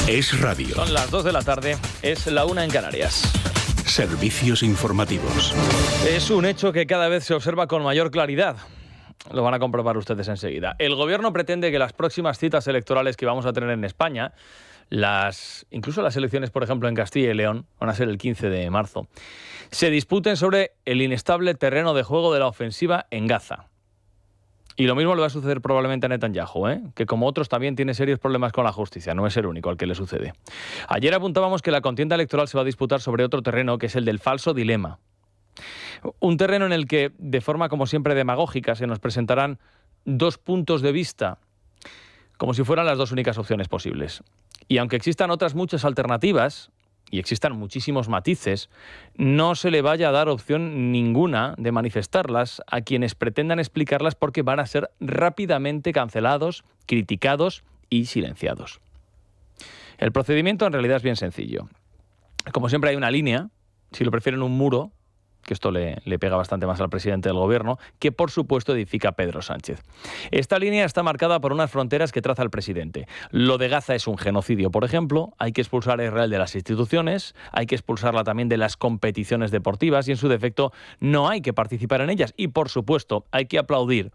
Es radio. Son las 2 de la tarde, es la 1 en Canarias. Servicios informativos. Es un hecho que cada vez se observa con mayor claridad. Lo van a comprobar ustedes enseguida. El gobierno pretende que las próximas citas electorales que vamos a tener en España, incluso las elecciones, por ejemplo, en Castilla y León, van a ser el 15 de marzo, se disputen sobre el inestable terreno de juego de la ofensiva en Gaza. Y lo mismo le va a suceder probablemente a Netanyahu, que como otros también tiene serios problemas con la justicia, no es el único al que le sucede. Ayer apuntábamos que la contienda electoral se va a disputar sobre otro terreno, que es el del falso dilema. Un terreno en el que, de forma como siempre demagógica, se nos presentarán dos puntos de vista, como si fueran las dos únicas opciones posibles. Y aunque existan otras muchas alternativas, y existan muchísimos matices, no se le vaya a dar opción ninguna de manifestarlas a quienes pretendan explicarlas, porque van a ser rápidamente cancelados, criticados y silenciados. El procedimiento en realidad es bien sencillo. Como siempre hay una línea, si lo prefieren un muro, que esto le pega bastante más al presidente del gobierno, que por supuesto edifica Pedro Sánchez. Esta línea está marcada por unas fronteras que traza el presidente. Lo de Gaza es un genocidio, por ejemplo, hay que expulsar a Israel de las instituciones, hay que expulsarla también de las competiciones deportivas y en su defecto no hay que participar en ellas y por supuesto hay que aplaudir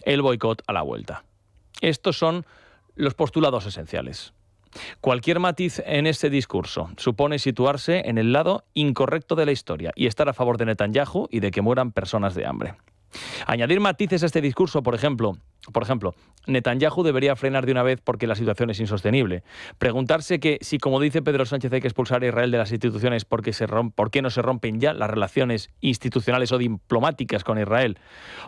el boicot a la vuelta. Estos son los postulados esenciales. Cualquier matiz en este discurso supone situarse en el lado incorrecto de la historia y estar a favor de Netanyahu y de que mueran personas de hambre. Añadir matices a este discurso, por ejemplo, Netanyahu debería frenar de una vez porque la situación es insostenible. Preguntarse que si, como dice Pedro Sánchez, hay que expulsar a Israel de las instituciones, ¿por qué no se rompen ya las relaciones institucionales o diplomáticas con Israel?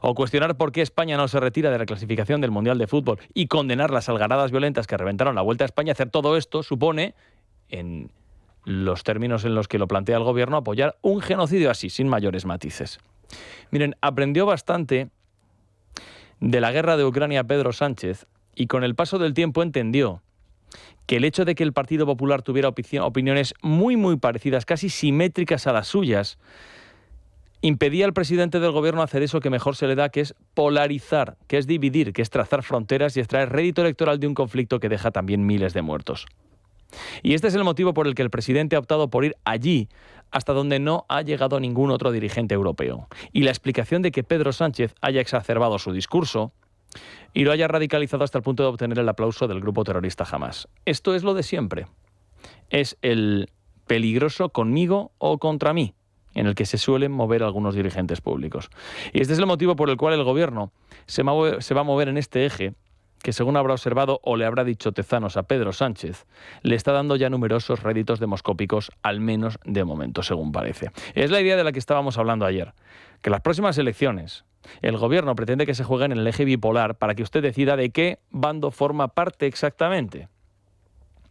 O cuestionar por qué España no se retira de la clasificación del Mundial de Fútbol y condenar las algaradas violentas que reventaron la Vuelta a España. Hacer todo esto supone, en los términos en los que lo plantea el gobierno, apoyar un genocidio así, sin mayores matices. Miren, aprendió bastante de la guerra de Ucrania Pedro Sánchez y con el paso del tiempo entendió que el hecho de que el Partido Popular tuviera opiniones muy parecidas, casi simétricas a las suyas, impedía al presidente del gobierno hacer eso que mejor se le da, que es polarizar, que es dividir, que es trazar fronteras y extraer rédito electoral de un conflicto que deja también miles de muertos. Y este es el motivo por el que el presidente ha optado por ir allí, hasta donde no ha llegado ningún otro dirigente europeo. Y la explicación de que Pedro Sánchez haya exacerbado su discurso y lo haya radicalizado hasta el punto de obtener el aplauso del grupo terrorista Hamás. Esto es lo de siempre. Es el peligroso conmigo o contra mí, en el que se suelen mover algunos dirigentes públicos. Y este es el motivo por el cual el gobierno se va a mover en este eje, que según habrá observado o le habrá dicho Tezanos a Pedro Sánchez, le está dando ya numerosos réditos demoscópicos, al menos de momento, según parece. Es la idea de la que estábamos hablando ayer, que las próximas elecciones el gobierno pretende que se jueguen en el eje bipolar para que usted decida de qué bando forma parte exactamente.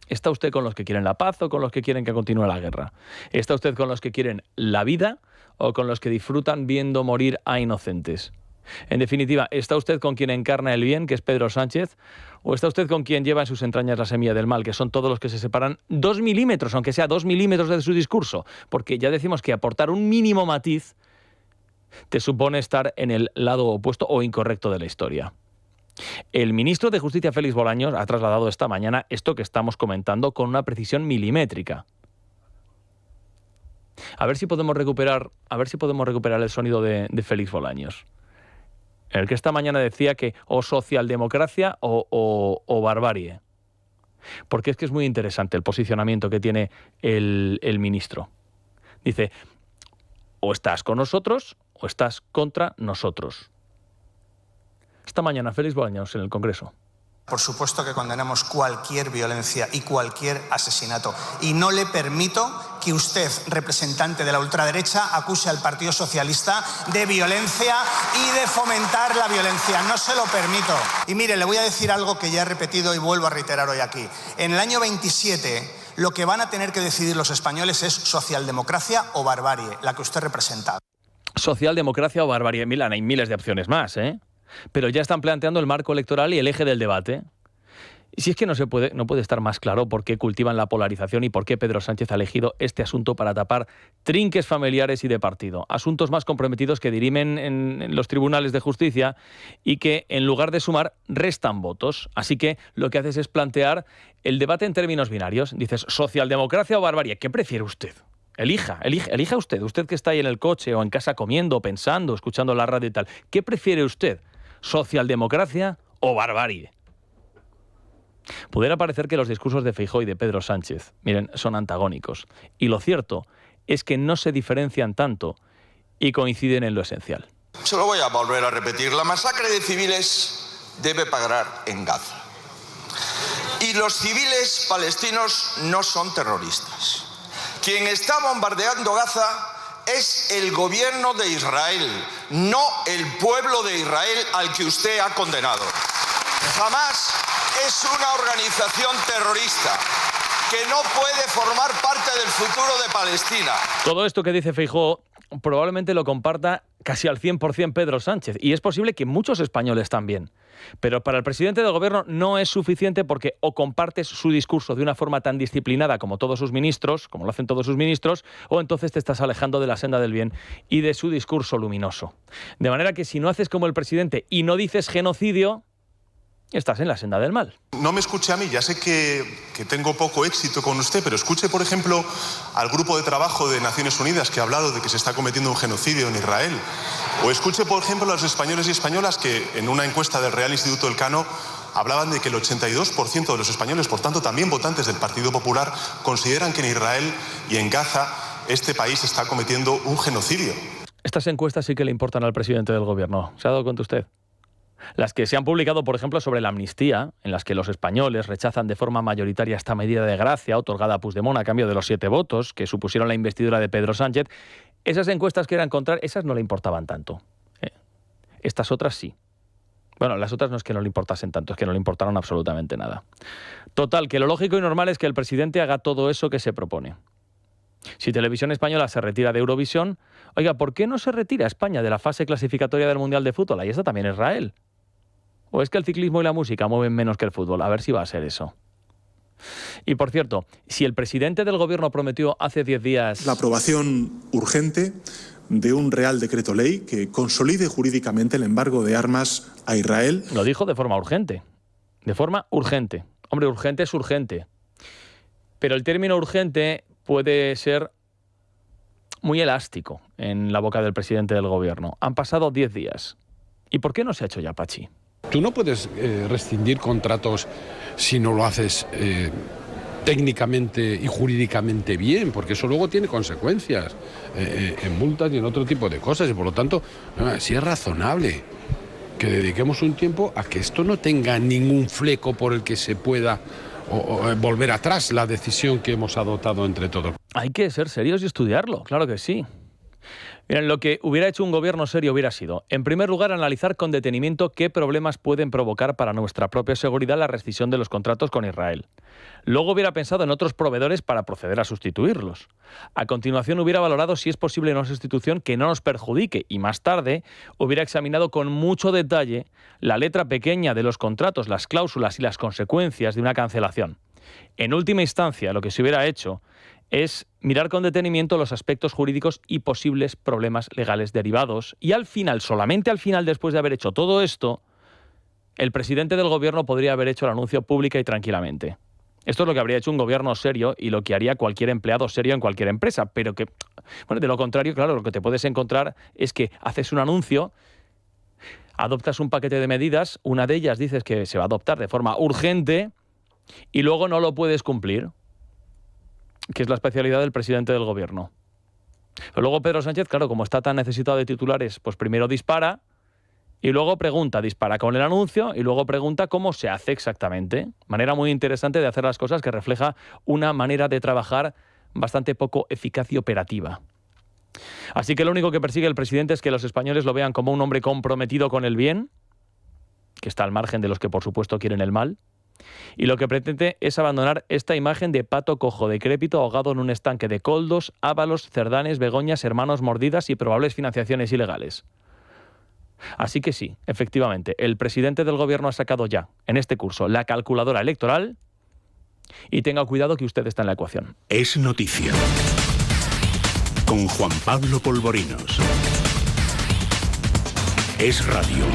¿Está usted con los que quieren la paz o con los que quieren que continúe la guerra? ¿Está usted con los que quieren la vida o con los que disfrutan viendo morir a inocentes? En definitiva, ¿está usted con quien encarna el bien, que es Pedro Sánchez? ¿O está usted con quien lleva en sus entrañas la semilla del mal, que son todos los que se separan 2 milímetros, aunque sea 2 milímetros de su discurso? Porque ya decimos que aportar un mínimo matiz te supone estar en el lado opuesto o incorrecto de la historia. El ministro de Justicia, Félix Bolaños, ha trasladado esta mañana esto que estamos comentando con una precisión milimétrica. A ver si podemos recuperar el sonido de Félix Bolaños, en el que esta mañana decía que o socialdemocracia o barbarie. Porque es que es muy interesante el posicionamiento que tiene el ministro. Dice, o estás con nosotros o estás contra nosotros. Esta mañana Félix Bolaños en el Congreso. Por supuesto que condenamos cualquier violencia y cualquier asesinato. Y no le permito que usted, representante de la ultraderecha, acuse al Partido Socialista de violencia y de fomentar la violencia. No se lo permito. Y mire, le voy a decir algo que ya he repetido y vuelvo a reiterar hoy aquí. En el año 27, lo que van a tener que decidir los españoles es socialdemocracia o barbarie, la que usted representa. Socialdemocracia o barbarie. Milán, hay miles de opciones más, ¿eh? Pero ya están planteando el marco electoral y el eje del debate. Y si es que no puede estar más claro por qué cultivan la polarización y por qué Pedro Sánchez ha elegido este asunto para tapar trinques familiares y de partido. Asuntos más comprometidos que dirimen en los tribunales de justicia y que, en lugar de sumar, restan votos. Así que lo que haces es plantear el debate en términos binarios. Dices, ¿socialdemocracia o barbarie? ¿Qué prefiere usted? Elija usted que está ahí en el coche o en casa comiendo, pensando, escuchando la radio y tal. ¿Qué prefiere usted? ¿Socialdemocracia o barbarie? Pudiera parecer que los discursos de Feijóo y de Pedro Sánchez, miren, son antagónicos. Y lo cierto es que no se diferencian tanto y coinciden en lo esencial. Se lo voy a volver a repetir. La masacre de civiles debe parar en Gaza. Y los civiles palestinos no son terroristas. Quien está bombardeando Gaza es el gobierno de Israel, no el pueblo de Israel al que usted ha condenado. Jamás es una organización terrorista que no puede formar parte del futuro de Palestina. Todo esto que dice Feijóo probablemente lo comparta casi al 100% Pedro Sánchez, y es posible que muchos españoles también. Pero para el presidente del gobierno no es suficiente, porque o compartes su discurso de una forma tan disciplinada como todos sus ministros, como lo hacen todos sus ministros, o entonces te estás alejando de la senda del bien y de su discurso luminoso. De manera que si no haces como el presidente y no dices genocidio, estás en la senda del mal. No me escuche a mí, ya sé que tengo poco éxito con usted, pero escuche, por ejemplo, al grupo de trabajo de Naciones Unidas que ha hablado de que se está cometiendo un genocidio en Israel. O escuche, por ejemplo, a los españoles y españolas que en una encuesta del Real Instituto Elcano hablaban de que el 82% de los españoles, por tanto también votantes del Partido Popular, consideran que en Israel y en Gaza este país está cometiendo un genocidio. Estas encuestas sí que le importan al presidente del gobierno. ¿Se ha dado cuenta usted? Las que se han publicado, por ejemplo, sobre la amnistía, en las que los españoles rechazan de forma mayoritaria esta medida de gracia otorgada a Puigdemont a cambio de los 7 votos que supusieron la investidura de Pedro Sánchez, esas encuestas que eran contra, esas no le importaban tanto. Estas otras sí. Bueno, las otras no es que no le importasen tanto, es que no le importaron absolutamente nada. Total, que lo lógico y normal es que el presidente haga todo eso que se propone. Si Televisión Española se retira de Eurovisión, oiga, ¿por qué no se retira España de la fase clasificatoria del Mundial de Fútbol? Ahí está también Israel. ¿O es que el ciclismo y la música mueven menos que el fútbol? A ver si va a ser eso. Y por cierto, si el presidente del gobierno prometió hace 10 días... La aprobación urgente de un Real Decreto Ley que consolide jurídicamente el embargo de armas a Israel. Lo dijo de forma urgente. De forma urgente. Hombre, urgente es urgente. Pero el término urgente puede ser muy elástico en la boca del presidente del gobierno. Han pasado 10 días. ¿Y por qué no se ha hecho ya, Pachi? Tú no puedes rescindir contratos si no lo haces técnicamente y jurídicamente bien, porque eso luego tiene consecuencias en multas y en otro tipo de cosas. Y por lo tanto, sí es razonable que dediquemos un tiempo a que esto no tenga ningún fleco por el que se pueda volver atrás la decisión que hemos adoptado entre todos. Hay que ser serios y estudiarlo, claro que sí. Miren, lo que hubiera hecho un gobierno serio hubiera sido, en primer lugar, analizar con detenimiento qué problemas pueden provocar para nuestra propia seguridad la rescisión de los contratos con Israel. Luego hubiera pensado en otros proveedores para proceder a sustituirlos. A continuación hubiera valorado si es posible una sustitución que no nos perjudique y más tarde hubiera examinado con mucho detalle la letra pequeña de los contratos, las cláusulas y las consecuencias de una cancelación. En última instancia, lo que se hubiera hecho es mirar con detenimiento los aspectos jurídicos y posibles problemas legales derivados. Y al final, solamente al final, después de haber hecho todo esto, el presidente del gobierno podría haber hecho el anuncio pública y tranquilamente. Esto es lo que habría hecho un gobierno serio y lo que haría cualquier empleado serio en cualquier empresa. Pero que, bueno, de lo contrario, claro, lo que te puedes encontrar es que haces un anuncio, adoptas un paquete de medidas, una de ellas dices que se va a adoptar de forma urgente y luego no lo puedes cumplir, que es la especialidad del presidente del gobierno. Pero luego Pedro Sánchez, claro, como está tan necesitado de titulares, pues primero dispara y luego pregunta, dispara con el anuncio y luego pregunta cómo se hace exactamente. Manera muy interesante de hacer las cosas que refleja una manera de trabajar bastante poco eficaz y operativa. Así que lo único que persigue el presidente es que los españoles lo vean como un hombre comprometido con el bien, que está al margen de los que por supuesto quieren el mal. Y lo que pretende es abandonar esta imagen de pato cojo, decrépito, ahogado en un estanque de Koldos, Ábalos, Cerdanes, Begoñas, hermanos mordidas y probables financiaciones ilegales. Así que sí, efectivamente, el presidente del gobierno ha sacado ya, en este curso, la calculadora electoral y tenga cuidado que usted está en la ecuación. Es noticia. Con Juan Pablo Polvorinos. Es radio.